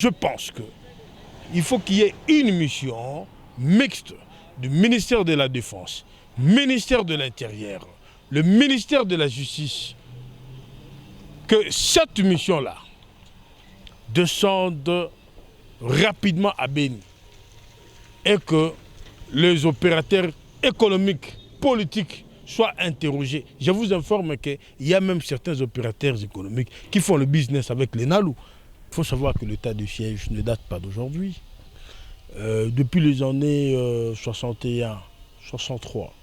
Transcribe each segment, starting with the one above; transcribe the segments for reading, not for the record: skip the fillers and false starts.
Je pense qu'il faut qu'il y ait une mission mixte du ministère de la Défense, ministère de l'Intérieur, le ministère de la Justice, que cette mission-là descende rapidement à Béni et que les opérateurs économiques, politiques soient interrogés. Je vous informe qu'il y a même certains opérateurs économiques qui font le business avec les Nalou. Il faut savoir que l'état de siège ne date pas d'aujourd'hui. Depuis les années 61, 63,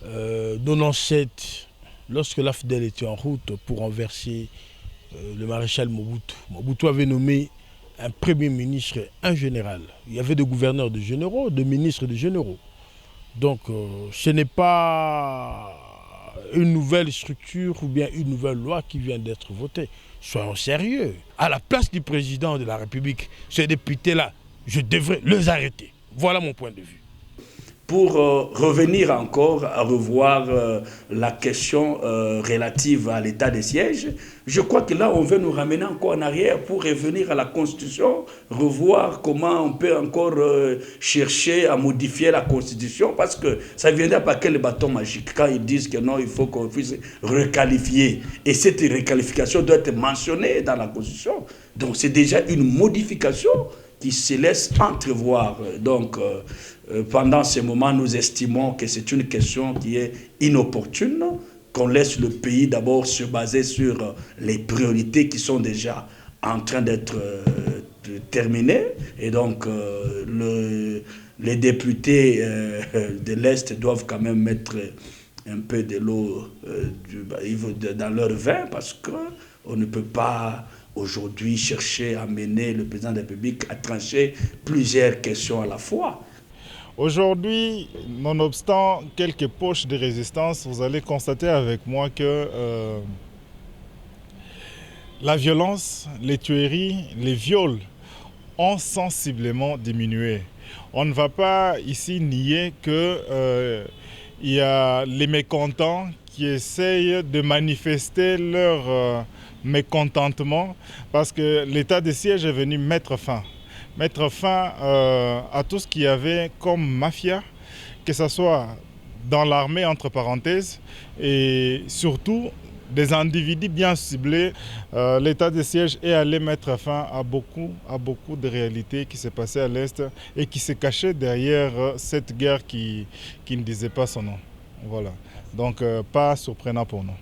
97, lorsque l'AFDEL était en route pour renverser le maréchal Mobutu, Mobutu avait nommé un premier ministre, un général. Il y avait des gouverneurs de généraux, des ministres de généraux. Donc ce n'est pas une nouvelle structure ou bien une nouvelle loi qui vient d'être votée. Soyons sérieux. À la place du président de la République, ces députés-là, je devrais les arrêter. Voilà mon point de vue. Pour revenir encore à revoir la question relative à l'état de siège, je crois que là, on veut nous ramener encore en arrière pour revenir à la Constitution, revoir comment on peut encore chercher à modifier la Constitution, parce que ça ne viendra pas que le bâton magique. Quand ils disent que non, il faut qu'on puisse requalifier. Et cette requalification doit être mentionnée dans la Constitution. Donc c'est déjà une modification qui se laisse entrevoir. Donc, pendant ce moment, nous estimons que c'est une question qui est inopportune, qu'on laisse le pays d'abord se baser sur les priorités qui sont déjà en train d'être terminées. Et donc, les députés de l'Est doivent quand même mettre un peu de l'eau dans leur vin, parce qu'on ne peut pas aujourd'hui chercher à mener le président de la République à trancher plusieurs questions à la fois. Aujourd'hui, nonobstant quelques poches de résistance, vous allez constater avec moi que la violence, les tueries, les viols ont sensiblement diminué. On ne va pas ici nier qu'il y a les mécontents qui essayent de manifester leur mécontentement parce que l'état de siège est venu mettre fin à tout ce qu'il y avait comme mafia, que ce soit dans l'armée entre parenthèses et surtout des individus bien ciblés. L'état de siège est allé mettre fin à beaucoup de réalités qui se passaient à l'Est et qui se cachaient derrière cette guerre qui ne disait pas son nom. Voilà. Donc pas surprenant pour nous.